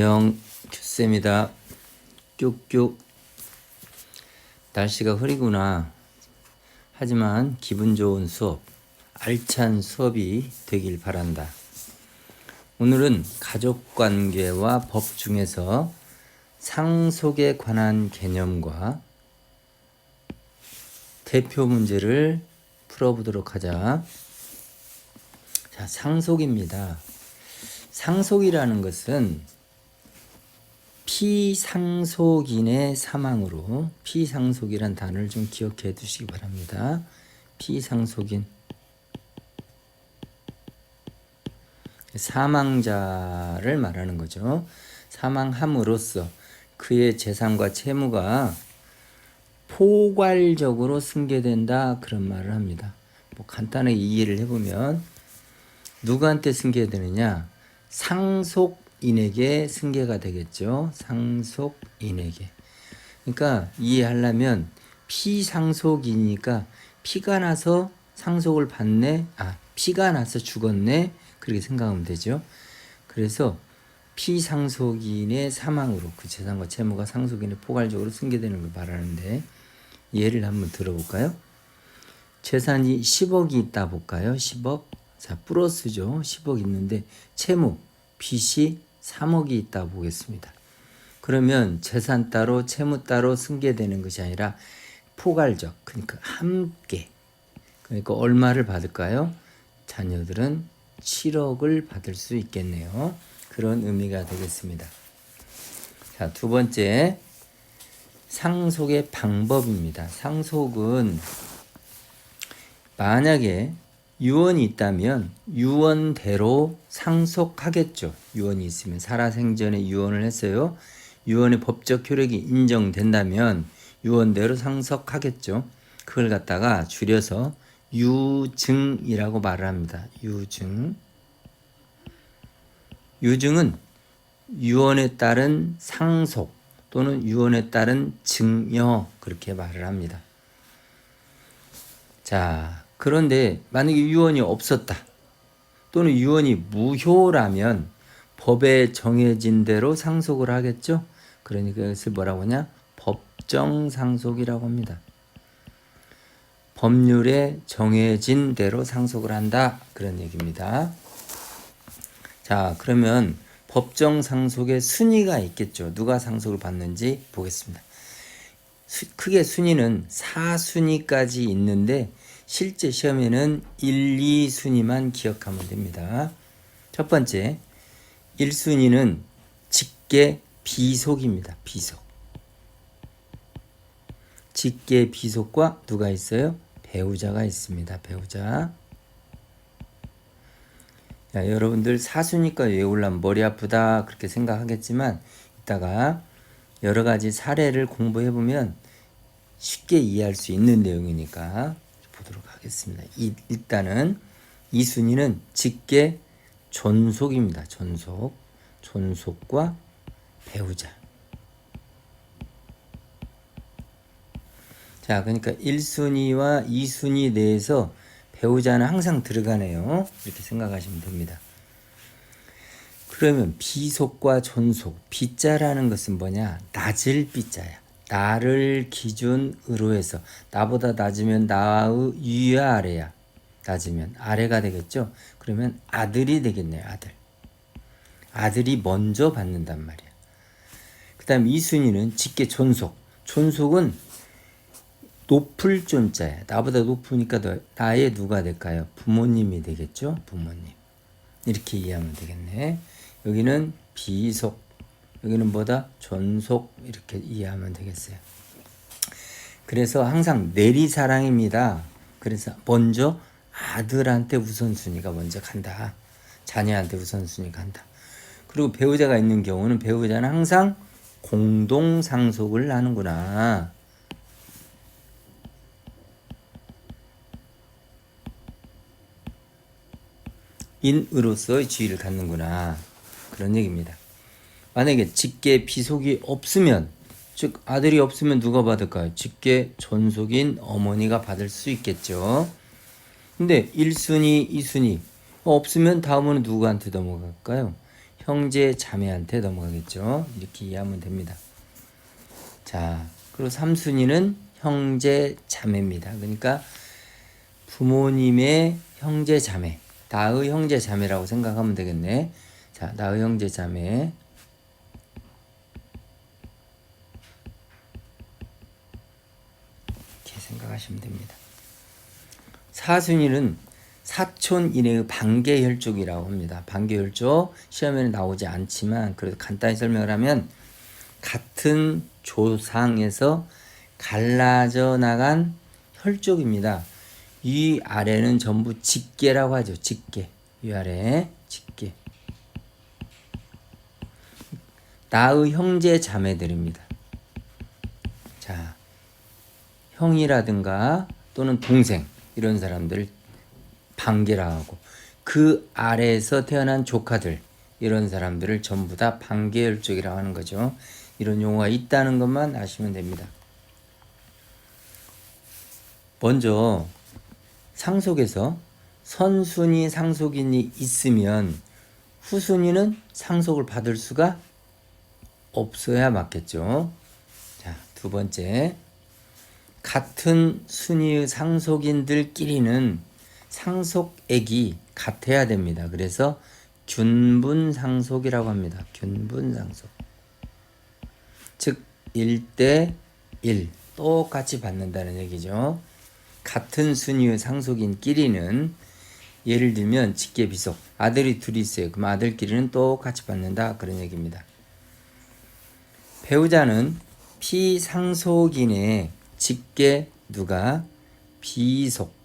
안녕, 큐쌤이다. 큐큐. 날씨가 흐리구나. 하지만 기분 좋은 수업, 알찬 수업이 되길 바란다. 오늘은 가족관계와 법 중에서 상속에 관한 개념과 대표 문제를 풀어보도록 하자. 자, 상속입니다. 상속이라는 것은 피상속인의 사망으로, 피상속이란 단어를 좀 기억해 두시기 바랍니다. 피상속인, 사망자를 말하는 거죠. 사망함으로써 그의 재산과 채무가 포괄적으로 승계된다, 그런 말을 합니다. 뭐 간단하게 이해를 해보면 누구한테 승계되느냐? 상속인에게 승계가 되겠죠. 상속인에게. 그러니까 이해하려면 피상속이니까 피가 나서 상속을 받네, 피가 나서 죽었네, 그렇게 생각하면 되죠. 그래서 피상속인의 사망으로 그 재산과 채무가 상속인에 포괄적으로 승계되는 걸 말하는데, 예를 한번 들어볼까요? 재산이 10억이 있다 볼까요? 10억. 자, 플러스죠. 10억 있는데 채무, 빚이 3억이 있다 보겠습니다. 그러면 재산 따로 채무 따로 승계되는 것이 아니라 포괄적, 그러니까 함께. 그러니까 얼마를 받을까요? 자녀들은 7억을 받을 수 있겠네요. 그런 의미가 되겠습니다. 자, 두 번째, 상속의 방법입니다. 상속은 만약에 유언이 있다면 유언대로 상속하겠죠. 유언이 있으면, 살아생전에 유언을 했어요. 유언의 법적 효력이 인정된다면 유언대로 상속하겠죠. 그걸 갖다가 줄여서 유증이라고 말을 합니다. 유증. 유증은 유언에 따른 상속 또는 유언에 따른 증여, 그렇게 말을 합니다. 자, 그런데 만약에 유언이 없었다 또는 유언이 무효라면 법에 정해진 대로 상속을 하겠죠. 그러니까 이것을 뭐라고 하냐? 법정 상속이라고 합니다. 법률에 정해진 대로 상속을 한다, 그런 얘기입니다. 자, 그러면 법정 상속의 순위가 있겠죠. 누가 상속을 받는지 보겠습니다. 크게 순위는 4순위까지 있는데 실제 시험에는 1, 2순위만 기억하면 됩니다. 첫 번째, 1순위는 직계 비속입니다. 비속. 직계 비속과 누가 있어요? 배우자가 있습니다. 배우자. 자, 여러분들 4순위까지 외우려면 머리 아프다 그렇게 생각하겠지만 이따가 여러 가지 사례를 공부해 보면 쉽게 이해할 수 있는 내용이니까 보도록 하겠습니다. 일단은 2순위는 직계 존속입니다. 존속. 존속과 배우자. 자, 그러니까 1순위와 2순위 내에서 배우자는 항상 들어가네요. 이렇게 생각하시면 됩니다. 그러면 비속과 존속, 비자라는 것은 뭐냐? 낮을 비자야. 나를 기준으로 해서, 나보다 낮으면 나의 위야 아래야. 낮으면 아래가 되겠죠. 그러면 아들이 되겠네요. 아들. 아들이 먼저 받는단 말이야. 그 다음 2순위는 직계 존속. 존속은 높을 존자야. 나보다 높으니까 나의 누가 될까요? 부모님이 되겠죠. 부모님. 이렇게 이해하면 되겠네. 여기는 비속, 여기는 뭐다? 존속, 이렇게 이해하면 되겠어요. 그래서 항상 내리사랑입니다. 그래서 먼저 아들한테 우선순위가 먼저 간다. 자녀한테 우선순위가 간다. 그리고 배우자가 있는 경우는 배우자는 항상 공동상속을 하는구나. 인으로서의 지위를 갖는구나, 그런 얘기입니다. 만약에 직계 비속이 없으면, 즉 아들이 없으면 누가 받을까요? 직계 존속인 어머니가 받을 수 있겠죠. 근데 1순위, 2순위 없으면 다음은 누구한테 넘어갈까요? 형제 자매한테 넘어가겠죠. 이렇게 이해하면 됩니다. 자, 그리고 3순위는 형제 자매입니다. 그러니까 부모님의 형제 자매, 나의 형제 자매라고 생각하면 되겠네. 자, 나의 형제 자매. 이렇게 생각하시면 됩니다. 4순위는 사촌 이내의 반계혈족이라고 합니다. 반계혈족 시험에는 나오지 않지만 그래도 간단히 설명을 하면 같은 조상에서 갈라져 나간 혈족입니다. 이 아래는 전부 직계라고 하죠. 직계. 이 아래 직계. 나의 형제 자매들입니다. 자, 형이라든가 또는 동생 이런 사람들을 반계라 하고 그 아래에서 태어난 조카들 이런 사람들을 전부 다 반계혈족이라고 하는 거죠. 이런 용어가 있다는 것만 아시면 됩니다. 먼저 상속에서 선순위 상속인이 있으면 후순위는 상속을 받을 수가 없어야 맞겠죠. 자, 두 번째, 같은 순위의 상속인들끼리는 상속액이 같아야 됩니다. 그래서 균분상속이라고 합니다. 균분상속. 즉 1대 1 똑같이 받는다는 얘기죠. 같은 순위의 상속인끼리는 예를 들면 직계비속 아들이 둘이 있어요. 그럼 아들끼리는 똑같이 받는다 그런 얘기입니다. 배우자는 피상속인의 직계 누가 비속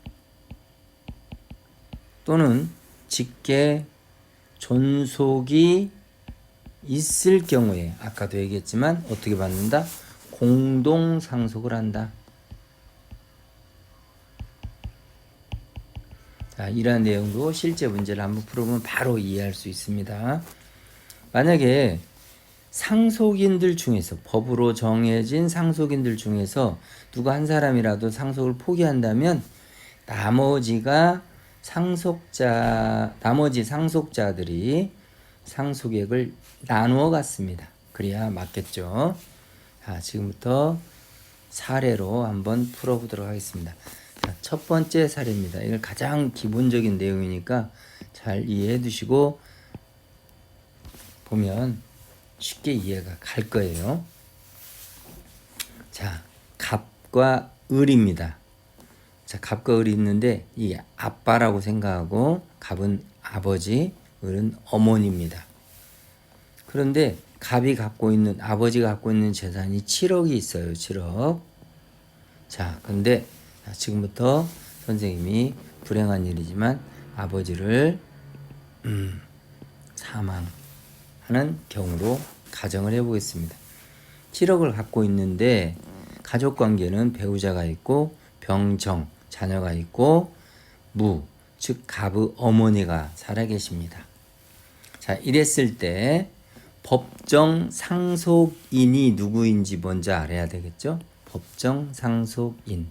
또는 직계 존속이 있을 경우에 아까도 얘기했지만 어떻게 받는다? 공동상속을 한다. 자, 이러한 내용도 실제 문제를 한번 풀어보면 바로 이해할 수 있습니다. 만약에 상속인들 중에서 법으로 정해진 상속인들 중에서 누가 한 사람이라도 상속을 포기한다면 나머지 상속자들이 상속액을 나누어 갔습니다. 그래야 맞겠죠. 자, 지금부터 사례로 한번 풀어보도록 하겠습니다. 자, 첫 번째 사례입니다. 이걸 가장 기본적인 내용이니까 잘 이해해 두시고 보면 쉽게 이해가 갈 거예요. 자, 갑과 을입니다. 자, 갑과 을이 있는데 이게 아빠라고 생각하고 갑은 아버지, 을은 어머니입니다. 그런데 아버지가 갖고 있는 재산이 7억이 있어요. 7억. 자, 근데 지금부터 선생님이 불행한 일이지만 아버지를 사망하는 경우로 가정을 해보겠습니다. 7억을 갖고 있는데 가족관계는 배우자가 있고 병정, 자녀가 있고 즉 갑의 어머니가 살아계십니다. 자, 이랬을 때 법정 상속인이 누구인지 먼저 알아야 되겠죠? 법정 상속인.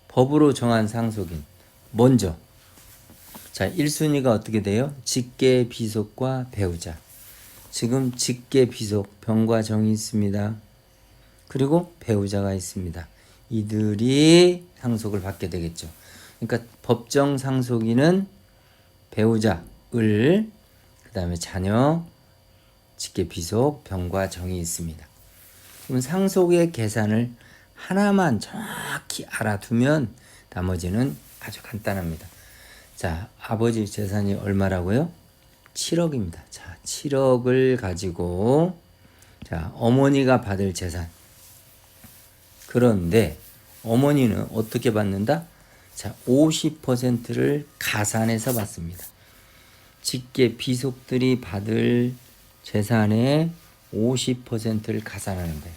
법으로 정한 상속인. 먼저. 자, 1순위가 어떻게 돼요? 직계 비속과 배우자. 지금 직계 비속 병과 정이 있습니다. 그리고 배우자가 있습니다. 이들이 상속을 받게 되겠죠. 그러니까 법정 상속인은 배우자, 을, 그 다음에 자녀, 직계 비속, 병과 정이 있습니다. 그럼 상속의 계산을 하나만 정확히 알아두면 나머지는 아주 간단합니다. 자, 아버지 재산이 얼마라고요? 7억입니다. 자, 7억을 가지고 자, 어머니가 받을 재산. 그런데 어머니는 어떻게 받는다? 자, 50%를 가산해서 받습니다. 직계 비속들이 받을 재산의 50%를 가산하는 거예요.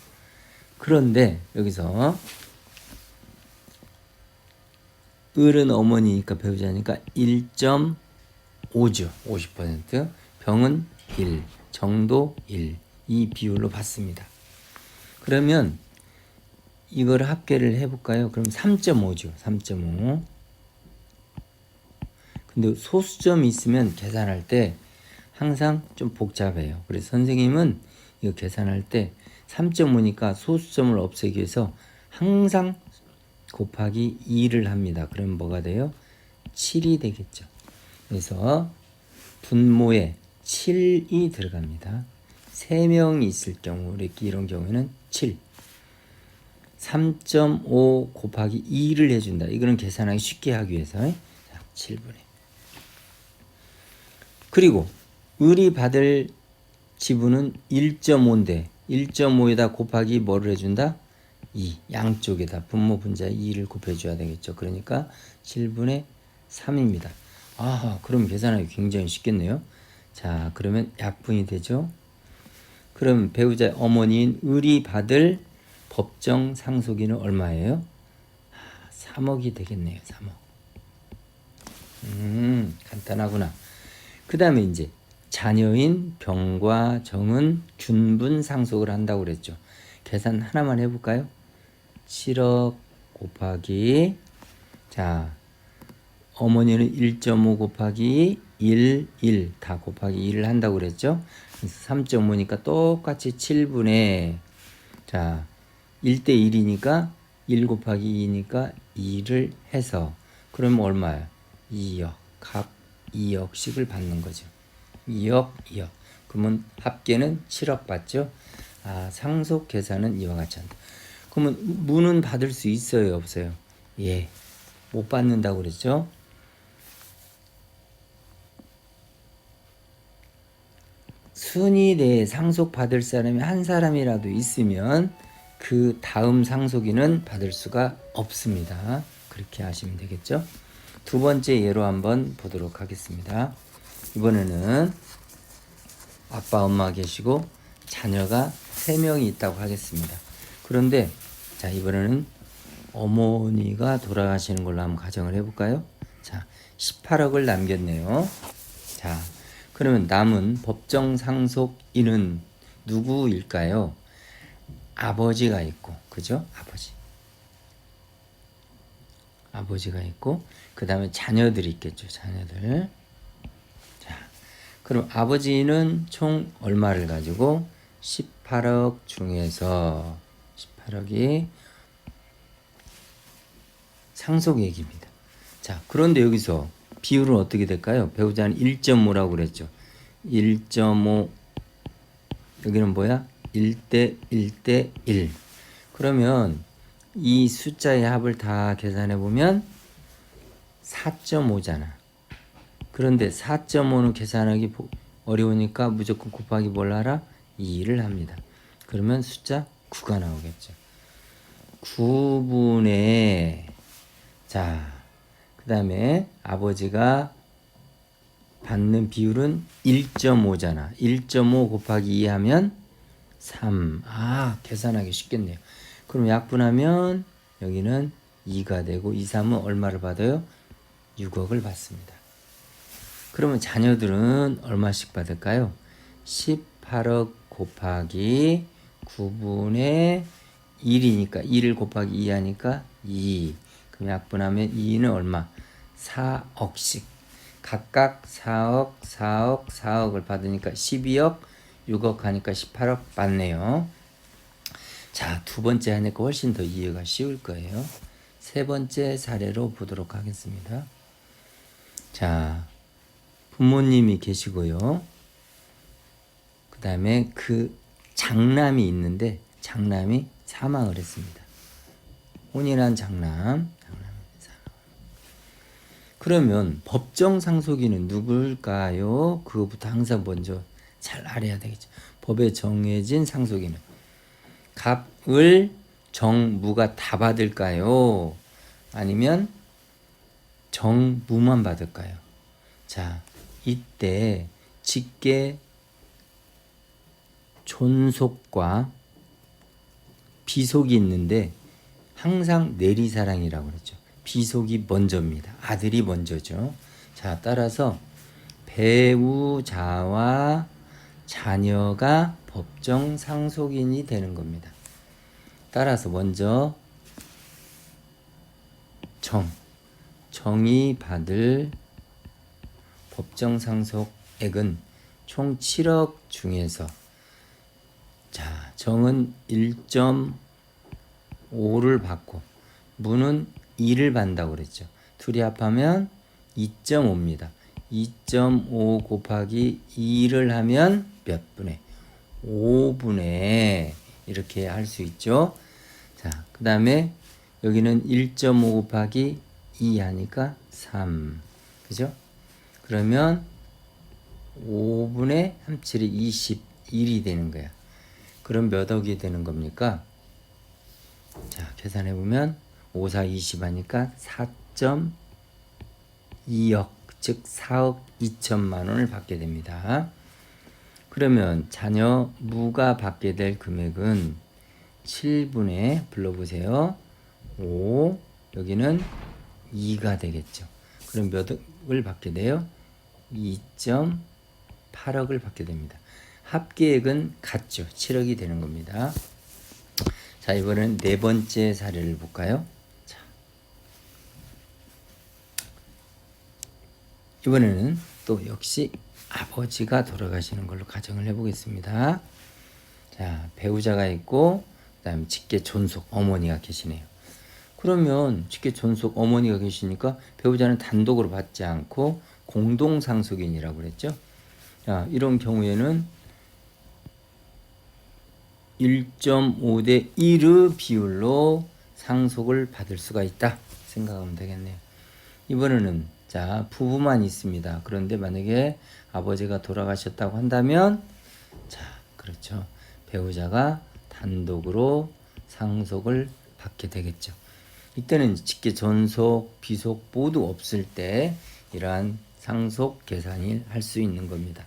그런데 여기서 을은 어머니니까 배우자니까 1.5죠. 50%. 병은 1, 정도 1. 이 비율로 받습니다. 그러면 이걸 합계를 해볼까요? 그럼 3.5죠. 3.5. 근데 소수점이 있으면 계산할 때 항상 좀 복잡해요. 그래서 선생님은 이거 계산할 때 3.5니까 소수점을 없애기 위해서 항상 곱하기 2를 합니다. 그럼 뭐가 돼요? 7이 되겠죠. 그래서 분모에 7이 들어갑니다. 3명이 있을 경우 이런 경우에는 7. 3.5 곱하기 2를 해준다. 이거는 계산하기 쉽게 하기 위해서 7분의. 그리고 을이 받을 지분은 1.5인데 1.5에다 곱하기 뭐를 해준다? 2. 양쪽에다 분모 분자에 2를 곱해줘야 되겠죠. 그러니까 7분의 3입니다. 그럼 계산하기 굉장히 쉽겠네요. 자, 그러면 약분이 되죠. 그럼 배우자의 어머니인 을이 받을 법정 상속인은 얼마예요? 3억이 되겠네요. 3억. 간단하구나. 그 다음에 이제 자녀인 병과 정은 균분 상속을 한다고 그랬죠. 계산 하나만 해볼까요? 7억 곱하기 자 어머니는 1.5 곱하기 1, 1 다 곱하기 2를 한다고 그랬죠. 그래서 3.5니까 똑같이 7분의 자 1대 1이니까 1 곱하기 2니까 2를 해서 그러면 얼마야? 2억 각 2억씩을 받는 거죠. 2억 2억 그러면 합계는 7억 받죠. 상속 계산은 이와 같이 한다. 그러면 무는 받을 수 있어요 없어요? 예, 못 받는다고 그랬죠. 순위 내에 상속 받을 사람이 한 사람이라도 있으면 그 다음 상속인은 받을 수가 없습니다. 그렇게 하시면 되겠죠. 두 번째 예로 한번 보도록 하겠습니다. 이번에는 아빠 엄마 계시고 자녀가 3명이 있다고 하겠습니다. 그런데 자 이번에는 어머니가 돌아가시는 걸로 한번 가정을 해볼까요? 자 18억을 남겼네요. 자 그러면 남은 법정 상속인은 누구일까요? 아버지가 있고 그죠? 아버지가 있고 그 다음에 자녀들이 있겠죠. 자녀들. 자 그럼 아버지는 총 얼마를 가지고 18억 중에서 18억이 상속액입니다. 자, 그런데 여기서 비율은 어떻게 될까요? 배우자는 1.5라고 그랬죠. 1.5 여기는 뭐야? 1대 1대 1. 그러면 이 숫자의 합을 다 계산해 보면 4.5잖아. 그런데 4.5는 계산하기 어려우니까 무조건 곱하기 뭘 하라? 2를 합니다. 그러면 숫자 9가 나오겠죠. 9분의 자, 그 다음에 아버지가 받는 비율은 1.5잖아. 1.5 곱하기 2 하면 3. 계산하기 쉽겠네요. 그럼 약분하면 여기는 2가 되고 2, 3은 얼마를 받아요? 6억을 받습니다. 그러면 자녀들은 얼마씩 받을까요? 18억 곱하기 9분의 1이니까 1을 곱하기 2 하니까 2. 그럼 약분하면 2는 얼마? 4억씩. 각각 4억, 4억, 4억을 받으니까 12억, 6억 하니까 18억 받네요. 자, 두 번째 하니까 훨씬 더 이해가 쉬울 거예요. 세 번째 사례로 보도록 하겠습니다. 자, 부모님이 계시고요. 그 다음에 그 장남이 있는데 장남이 사망을 했습니다. 혼인한 장남. 그러면 법정 상속인은 누굴까요? 그거부터 항상 먼저 잘 알아야 되겠죠. 법에 정해진 상속인은 갑을 정무가 다 받을까요? 아니면 정무만 받을까요? 자, 이때 직계 존속과 비속이 있는데 항상 내리사랑이라고 그랬죠. 비속이 먼저입니다. 아들이 먼저죠. 자, 따라서 배우자와 자녀가 법정 상속인이 되는 겁니다. 따라서 먼저 정이 받을 법정 상속액은 총 7억 중에서 자, 정은 1.5를 받고 무는 2를 받는다고 그랬죠. 둘이 합하면 2.5입니다. 2.5 곱하기 2를 하면 몇 분의? 5분의 이렇게 할 수 있죠. 자, 그 다음에 여기는 1.5 곱하기 2 하니까 3. 그죠? 그러면 5분의 37이 21이 되는 거야. 그럼 몇 억이 되는 겁니까? 자, 계산해보면 5, 4, 20 하니까 4.2억, 즉 4억 2천만 원을 받게 됩니다. 그러면 자녀 무가 받게 될 금액은 7분의 불러보세요. 5, 여기는 2가 되겠죠. 그럼 몇 억을 받게 돼요? 2.8억을 받게 됩니다. 합계액은 같죠. 7억이 되는 겁니다. 자, 이번엔 네 번째 사례를 볼까요? 자, 이번에는 또 역시 아버지가 돌아가시는 걸로 가정을 해보겠습니다. 자, 배우자가 있고 그다음에 직계 존속 어머니가 계시네요. 그러면 직계 존속 어머니가 계시니까 배우자는 단독으로 받지 않고 공동상속인이라고 그랬죠. 자, 이런 경우에는 1.5 대 1의 비율로 상속을 받을 수가 있다 생각하면 되겠네요. 이번에는 자, 부부만 있습니다. 그런데 만약에 아버지가 돌아가셨다고 한다면 자, 그렇죠. 배우자가 단독으로 상속을 받게 되겠죠. 이때는 직계 전속, 비속 모두 없을 때 이러한 상속 계산을 할 수 있는 겁니다.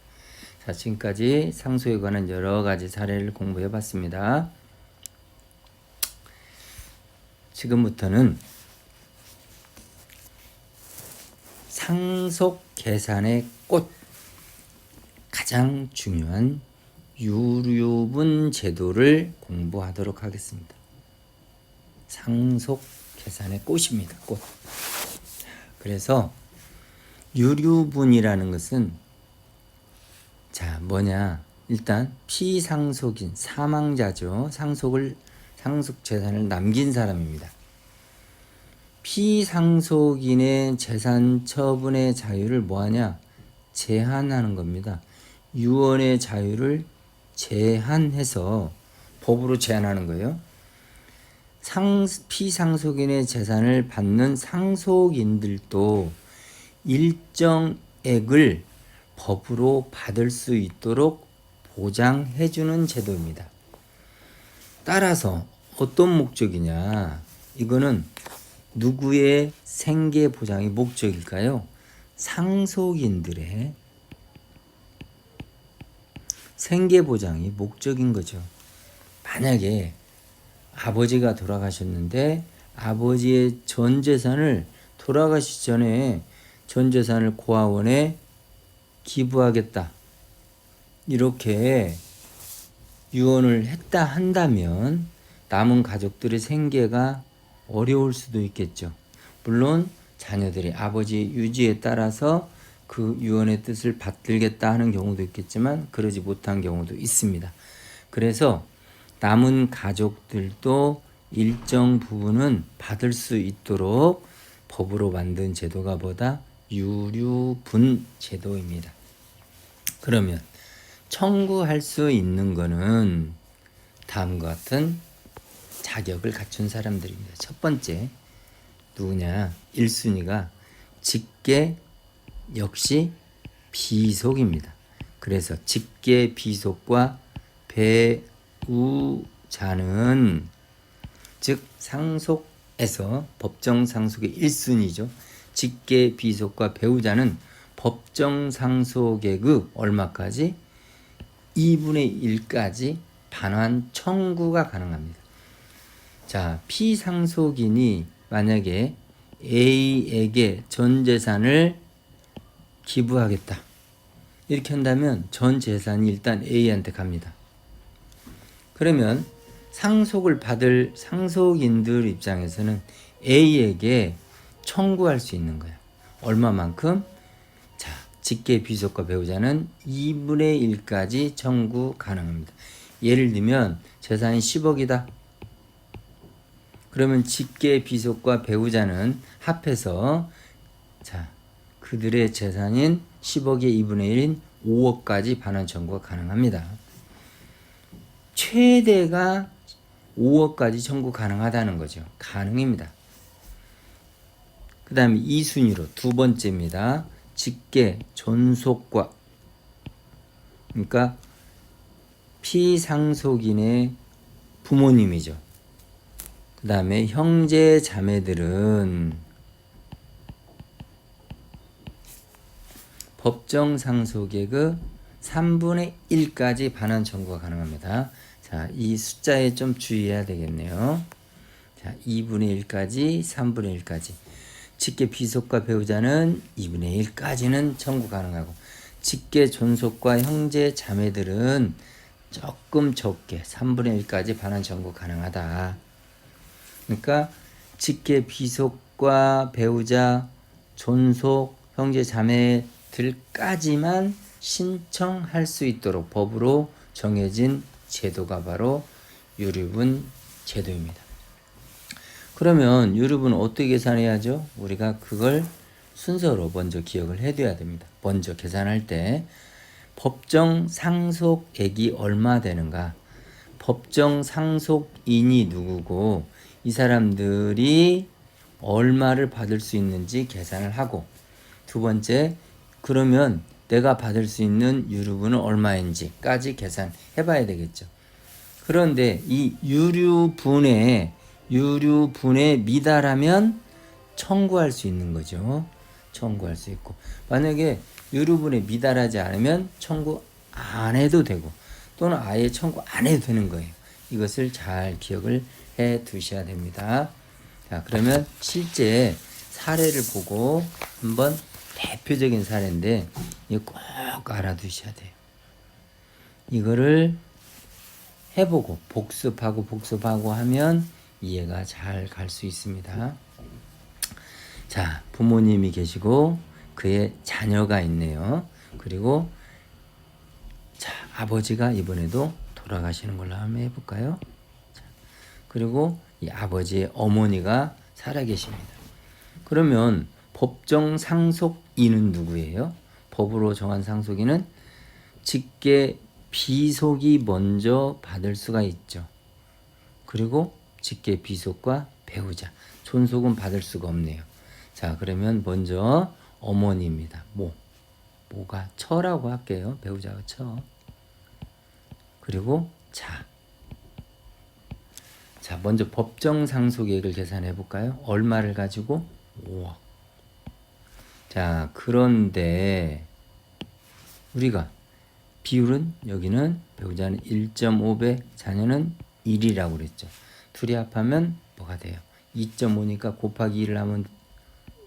자, 지금까지 상속에 관한 여러 가지 사례를 공부해 봤습니다. 지금부터는 상속 계산의 꽃, 가장 중요한 유류분 제도를 공부하도록 하겠습니다. 상속 계산의 꽃입니다. 꽃. 그래서 유류분이라는 것은 자, 뭐냐? 일단 피상속인, 사망자죠. 상속 재산을 남긴 사람입니다. 피상속인의 재산 처분의 자유를 뭐하냐? 제한하는 겁니다. 유언의 자유를 제한해서 법으로 제한하는 거예요. 피상속인의 재산을 받는 상속인들도 일정액을 법으로 받을 수 있도록 보장해주는 제도입니다. 따라서 어떤 목적이냐? 이거는 누구의 생계 보장이 목적일까요? 상속인들의 생계 보장이 목적인 거죠. 만약에 아버지가 돌아가셨는데 아버지의 전 재산을 돌아가시기 전에 전 재산을 고아원에 기부하겠다 이렇게 유언을 했다 한다면 남은 가족들의 생계가 어려울 수도 있겠죠. 물론 자녀들이 아버지 유지에 따라서 그 유언의 뜻을 받들겠다 하는 경우도 있겠지만 그러지 못한 경우도 있습니다. 그래서 남은 가족들도 일정 부분은 받을 수 있도록 법으로 만든 제도가 뭐다? 유류분 제도입니다. 그러면 청구할 수 있는 거는 다음과 같은 자격을 갖춘 사람들입니다. 첫 번째 누구냐? 1순위가 직계 역시 비속입니다. 그래서 직계 비속과 배우자는 즉 상속에서 법정 상속의 1순위죠. 직계 비속과 배우자는 법정 상속액의 얼마까지? 2분의 1까지 반환 청구가 가능합니다. 자, 피상속인이 만약에 A에게 전 재산을 기부하겠다 이렇게 한다면 전 재산이 일단 A한테 갑니다. 그러면 상속을 받을 상속인들 입장에서는 A에게 청구할 수 있는 거야. 얼마만큼? 자, 직계 비속과 배우자는 2분의 1까지 청구 가능합니다. 예를 들면 재산이 10억이다. 그러면 직계 비속과 배우자는 합해서 자 그들의 재산인 10억의 2분의 1인 5억까지 반환 청구가 가능합니다. 최대가 5억까지 청구 가능하다는 거죠. 가능입니다. 그 다음에 2순위로 두 번째입니다. 직계 존속과 그러니까 피상속인의 부모님이죠. 그 다음에 형제 자매들은 법정 상속액의 3분의 1까지 반환 청구가 가능합니다. 자, 이 숫자에 좀 주의해야 되겠네요. 자, 2분의 1까지, 3분의 1까지. 직계 비속과 배우자는 2분의 1까지는 청구 가능하고 직계 존속과 형제 자매들은 조금 적게 3분의 1까지 반환 청구 가능하다. 그러니까 직계 비속과 배우자, 존속, 형제 자매들까지만 신청할 수 있도록 법으로 정해진 제도가 바로 유류분 제도입니다. 그러면 유류분은 어떻게 계산해야죠? 우리가 그걸 순서로 먼저 기억을 해둬야 됩니다. 먼저 계산할 때 법정 상속액이 얼마 되는가? 법정 상속인이 누구고 이 사람들이 얼마를 받을 수 있는지 계산을 하고 두 번째 그러면 내가 받을 수 있는 유류분은 얼마인지까지 계산해 봐야 되겠죠. 그런데 이 유류분에 미달하면 청구할 수 있는 거죠. 청구할 수 있고 만약에 유류분에 미달하지 않으면 청구 안 해도 되고 또는 아예 청구 안 해도 되는 거예요. 이것을 잘 기억을 해 두셔야 됩니다. 자, 그러면 실제 사례를 보고 한번 대표적인 사례인데 이거 꼭 알아두셔야 돼요. 이거를 해보고 복습하고 하면 이해가 잘 갈 수 있습니다. 자, 부모님이 계시고 그의 자녀가 있네요. 그리고 자, 아버지가 이번에도 돌아가시는 걸로 한번 해볼까요? 자, 그리고 이 아버지의 어머니가 살아계십니다. 그러면 법정 상속인은 누구예요? 법으로 정한 상속인은 직계 비속이 먼저 받을 수가 있죠. 그리고 직계 비속과 배우자, 존속은 받을 수가 없네요. 자, 그러면 먼저 어머니입니다. 모가 처라고 할게요. 배우자가 처. 그리고 자, 먼저 법정 상속액을 계산해 볼까요? 얼마를 가지고? 5억. 자, 그런데 우리가 비율은 여기는 배우자는 1.5배, 자녀는 1이라고 그랬죠. 둘이 합하면 뭐가 돼요? 2.5니까 곱하기 1을 하면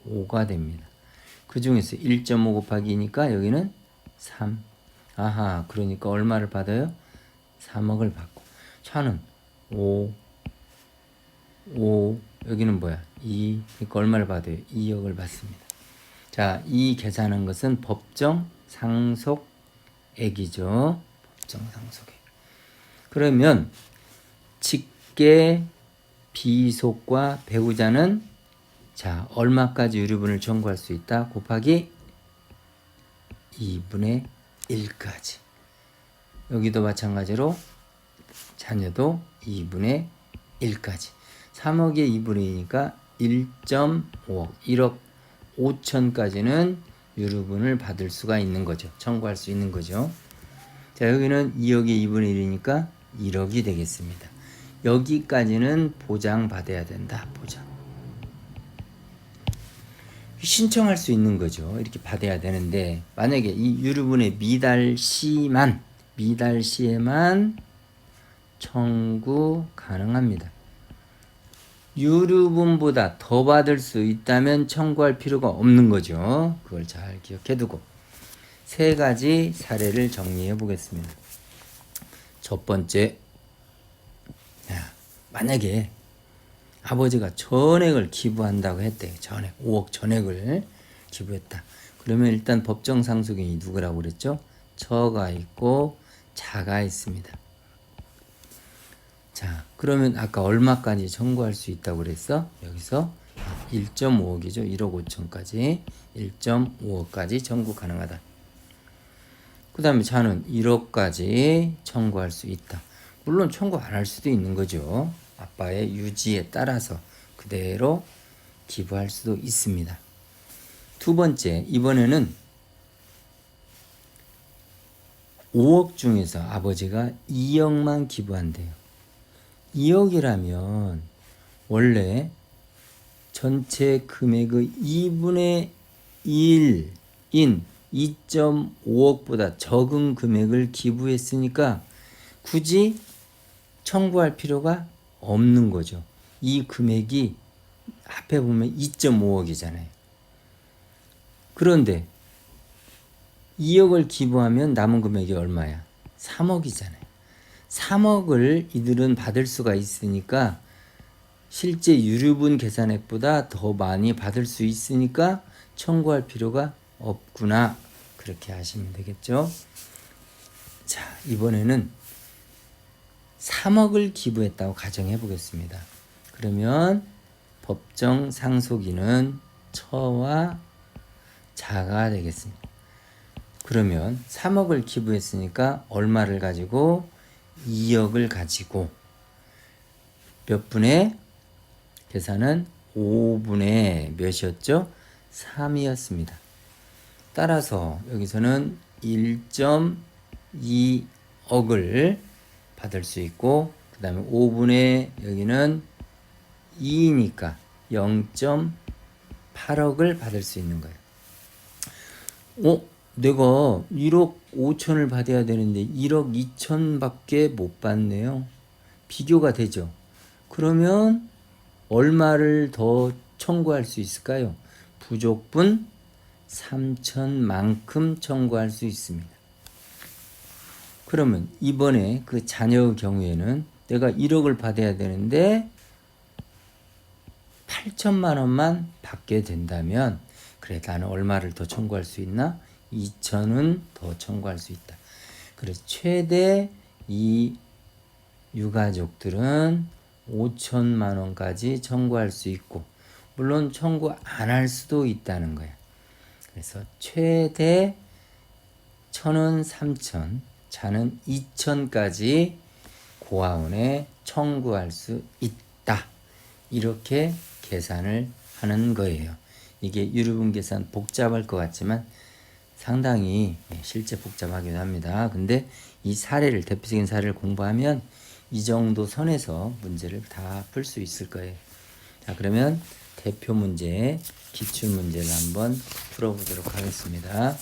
5가 됩니다. 그 중에서 1.5 곱하기 2니까 여기는 3. 아하, 그러니까 얼마를 받아요? 3억을 받고. 차는 5, 여기는 뭐야? 2, 그러니까 얼마를 받아요? 2억을 받습니다. 자, 이 계산한 것은 법정 상속액이죠. 법정 상속액. 그러면 직계 비속과 배우자는 자, 얼마까지 유류분을 청구할 수 있다? 곱하기 2분의 1까지. 여기도 마찬가지로 자녀도 2분의 1까지. 3억의 2분의 2니까 1.5억, 1억 5천까지는 유류분을 받을 수가 있는 거죠. 청구할 수 있는 거죠. 자, 여기는 2억의 2분의 1이니까 1억이 되겠습니다. 여기까지는 보장받아야 된다. 보장. 신청할 수 있는 거죠. 이렇게 받아야 되는데 만약에 이 유류분의 미달 시에만 청구 가능합니다. 유류분보다 더 받을 수 있다면 청구할 필요가 없는 거죠. 그걸 잘 기억해 두고 세 가지 사례를 정리해 보겠습니다. 첫 번째, 만약에 아버지가 전액을 기부한다고 했대요. 전액, 5억 전액을 기부했다. 그러면 일단 법정 상속인이 누구라고 그랬죠? 처가 있고 자가 있습니다. 자, 그러면 아까 얼마까지 청구할 수 있다고 그랬어? 여기서 1.5억이죠. 1억 5천까지 1.5억까지 청구 가능하다. 그 다음에 자는 1억까지 청구할 수 있다. 물론 청구 안 할 수도 있는 거죠. 아빠의 유지에 따라서 그대로 기부할 수도 있습니다. 두 번째, 이번에는 5억 중에서 아버지가 2억만 기부한대요. 2억이라면 원래 전체 금액의 2분의 1인 2.5억보다 적은 금액을 기부했으니까 굳이 청구할 필요가 없는 거죠. 이 금액이 합해 보면 2.5억이잖아요. 그런데 2억을 기부하면 남은 금액이 얼마야? 3억이잖아요. 3억을 이들은 받을 수가 있으니까 실제 유류분 계산액보다 더 많이 받을 수 있으니까 청구할 필요가 없구나. 그렇게 하시면 되겠죠. 자, 이번에는 3억을 기부했다고 가정해 보겠습니다. 그러면 법정 상속인은 처와 자가 되겠습니다. 그러면 3억을 기부했으니까 얼마를 가지고 2억을 가지고 몇 분의 계산은 5분의 몇이었죠? 3이었습니다. 따라서 여기서는 1.2억을 받을 수 있고 그 다음에 5분의 여기는 2이니까 0.8억을 받을 수 있는 거예요. 내가 1억 5천을 받아야 되는데 1억 2천밖에 못 받네요. 비교가 되죠. 그러면 얼마를 더 청구할 수 있을까요? 부족분 3천만큼 청구할 수 있습니다. 그러면 이번에 그 자녀의 경우에는 내가 1억을 받아야 되는데 8천만 원만 받게 된다면 그래 나는 얼마를 더 청구할 수 있나? 2천은 더 청구할 수 있다. 그래서 최대 이 유가족들은 5천만 원까지 청구할 수 있고 물론 청구 안 할 수도 있다는 거야. 그래서 최대 1,000은 3천, 자는 2천까지 고아원에 청구할 수 있다. 이렇게 계산을 하는 거예요. 이게 유류분 계산 복잡할 것 같지만 상당히 실제 복잡하기도 합니다. 근데 이 사례를 대표적인 사례를 공부하면 이 정도 선에서 문제를 다 풀 수 있을 거예요. 자, 그러면 대표 문제, 기출 문제를 한번 풀어보도록 하겠습니다.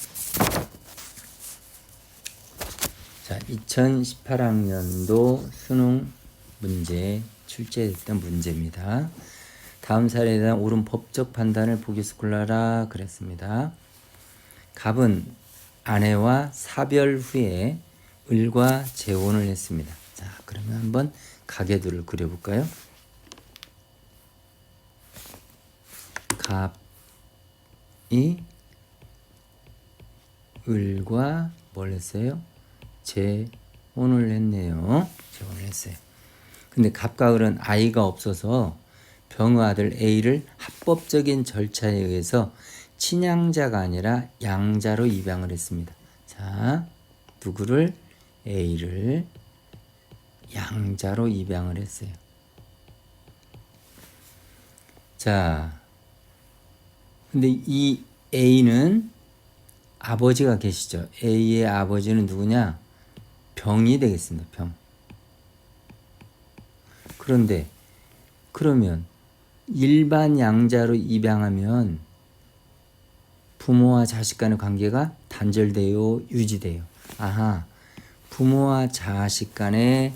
자, 2018학년도 수능 문제 출제됐던 문제입니다. 다음 사례에 대한 옳은 법적 판단을 보기에서 골라라 그랬습니다. 갑은 아내와 사별 후에 을과 재혼을 했습니다. 자, 그러면 한번 가계도를 그려볼까요? 갑이 을과 뭘 했어요? 재혼을 했네요. 재혼을 했어요. 근데 갑과 을은 아이가 없어서 병의 아들 A를 합법적인 절차에 의해서 친양자가 아니라 양자로 입양을 했습니다. 자, 누구를? A를 양자로 입양을 했어요. 자, 근데 이 A는 아버지가 계시죠. A의 아버지는 누구냐? 병이 되겠습니다. 병. 그런데 그러면 일반 양자로 입양하면 부모와 자식 간의 관계가 단절돼요, 유지돼요? 아하, 부모와 자식 간의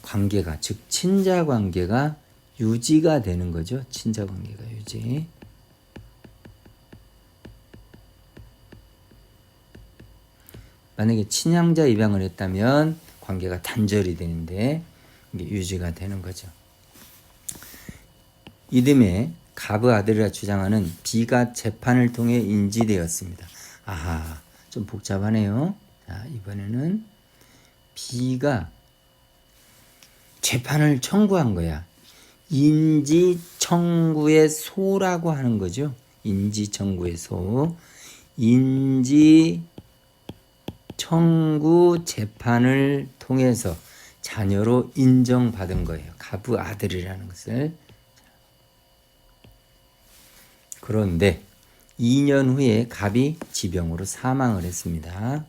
관계가, 즉 친자 관계가 유지가 되는 거죠. 친자 관계가 유지. 만약에 친양자 입양을 했다면 관계가 단절이 되는데 이게 유지가 되는 거죠. 이듬해 갑의 아들이라 주장하는 B가 재판을 통해 인지되었습니다. 아하, 좀 복잡하네요. 자, 이번에는 B가 재판을 청구한 거야. 인지 청구의 소라고 하는 거죠. 인지 청구의 소. 인지 청구 재판을 통해서 자녀로 인정받은 거예요. 갑의 아들이라는 것을. 그런데 2년 후에 갑이 지병으로 사망을 했습니다.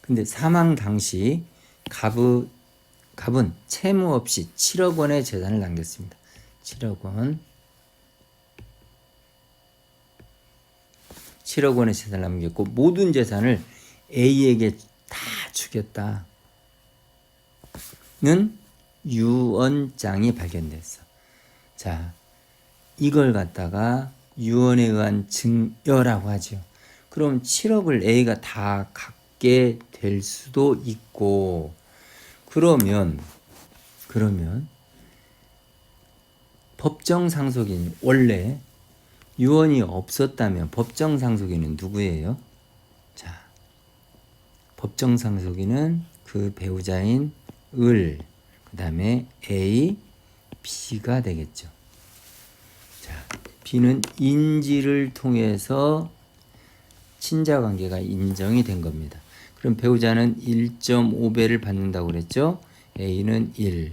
근데 사망 당시 갑은 채무 없이 7억 원의 재산을 남겼습니다. 7억 원. 7억 원의 재산을 남겼고 모든 재산을 A에게 다 주겠다는 유언장이 발견됐어. 자, 이걸 갖다가 유언에 의한 증여라고 하죠. 그럼 7억을 A가 다 갖게 될 수도 있고, 그러면 법정 상속인, 원래 유언이 없었다면 법정 상속인은 누구예요? 자, 법정 상속인은 그 배우자인 을, 그 다음에 A, B가 되겠죠. 자, B는 인지를 통해서 친자 관계가 인정이 된 겁니다. 그럼 배우자는 1.5배를 받는다고 그랬죠? A는 1,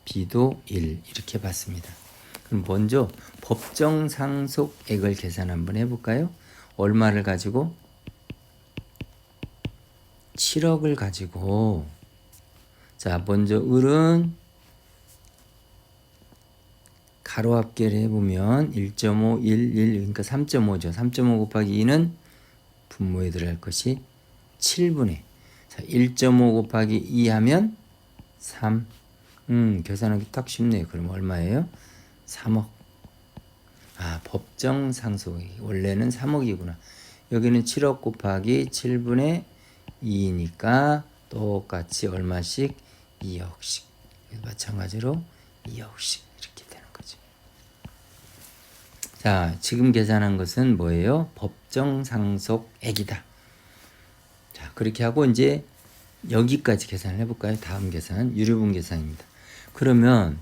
B도 1 이렇게 받습니다. 그럼 먼저 법정 상속액을 계산 한번 해볼까요? 얼마를 가지고? 7억을 가지고. 자, 먼저 을은 가로 합계를 해보면 1.5, 1, 1, 그러니까 3.5죠. 3.5 곱하기 2는 분모에 들어갈 것이 7분의. 자, 1.5 곱하기 2 하면 3. 계산하기 딱 쉽네요. 그럼 얼마예요? 3억. 아, 법정 상속액. 원래는 3억이구나. 여기는 7억 곱하기 7분의 2니까 똑같이 얼마씩? 2억씩. 마찬가지로 2억씩 이렇게 되는 거죠. 자, 지금 계산한 것은 뭐예요? 법정 상속액이다. 자, 그렇게 하고 이제 여기까지 계산을 해볼까요? 다음 계산, 유류분 계산입니다. 그러면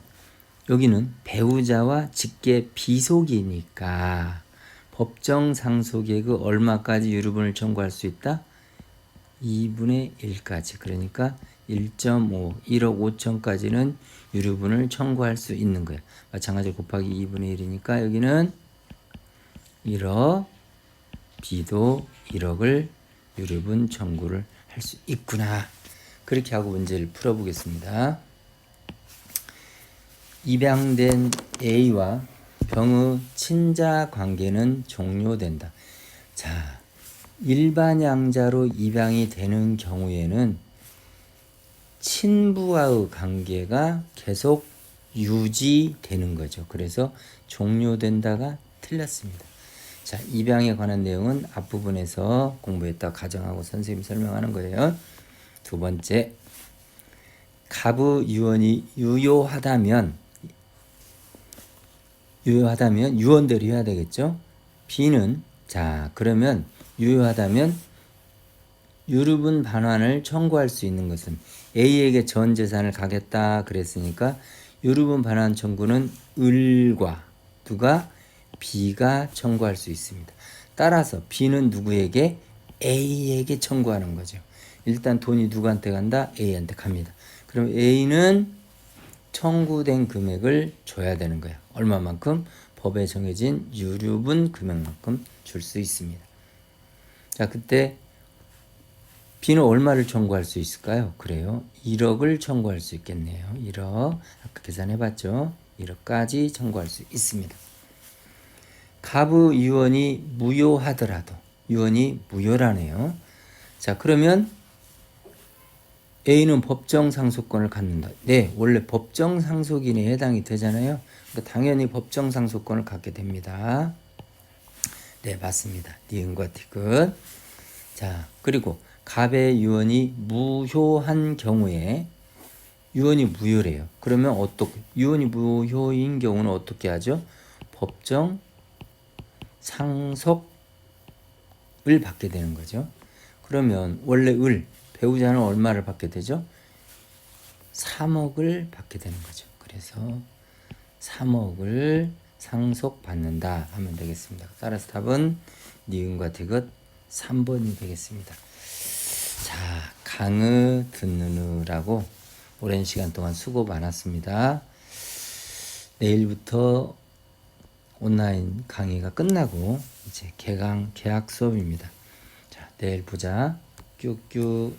여기는 배우자와 직계 비속이니까 법정 상속액의 얼마까지 유류분을 청구할 수 있다? 2분의 1까지. 그러니까 1.5, 1억 5천까지는 유류분을 청구할 수 있는 거예요. 마찬가지로 곱하기 2분의 1이니까 여기는 1억, B도 1억을 유류분 청구를 할 수 있구나. 그렇게 하고 문제를 풀어보겠습니다. 입양된 A와 병의 친자 관계는 종료된다. 자, 일반 양자로 입양이 되는 경우에는 친부와의 관계가 계속 유지되는 거죠. 그래서 종료된다가 틀렸습니다. 자, 입양에 관한 내용은 앞부분에서 공부했다 가정하고 선생님이 설명하는 거예요. 두 번째, 갑의 유언이 유효하다면 유언대로 해야 되겠죠. B는, 자, 그러면 유효하다면 유류분 반환을 청구할 수 있는 것은 A에게 전 재산을 가겠다 그랬으니까 유류분 반환 청구는 을과 누가? B가 청구할 수 있습니다. 따라서 B는 누구에게? A에게 청구하는 거죠. 일단 돈이 누구한테 간다? A한테 갑니다. 그럼 A는 청구된 금액을 줘야 되는 거야. 얼마만큼? 법에 정해진 유류분 금액만큼 줄 수 있습니다. 자, 그때 B는 얼마를 청구할 수 있을까요? 그래요. 1억을 청구할 수 있겠네요. 1억. 아까 계산해봤죠? 1억까지 청구할 수 있습니다. 갑의 유언이 무효하더라도, 유언이 무효라네요. 자, 그러면 A는 법정 상속권을 갖는다. 네, 원래 법정 상속인에 해당이 되잖아요. 그러니까 당연히 법정 상속권을 갖게 됩니다. 네, 맞습니다. 니은과 티귿. 자, 그리고 갑의 유언이 무효한 경우에 유언이 무효래요. 그러면 어떻게 유언이 무효인 경우는 어떻게 하죠? 법정 상속을 받게 되는 거죠. 그러면 원래 배우자는 얼마를 받게 되죠? 3억을 받게 되는 거죠. 그래서 3억을 상속받는다 하면 되겠습니다. 따라서 답은 니은과 디귿 3번이 되겠습니다. 자, 강의 듣느라고 오랜 시간 동안 수고 많았습니다. 내일부터 온라인 강의가 끝나고 이제 개강 개학 수업입니다. 자, 내일 보자. 뀨뀨.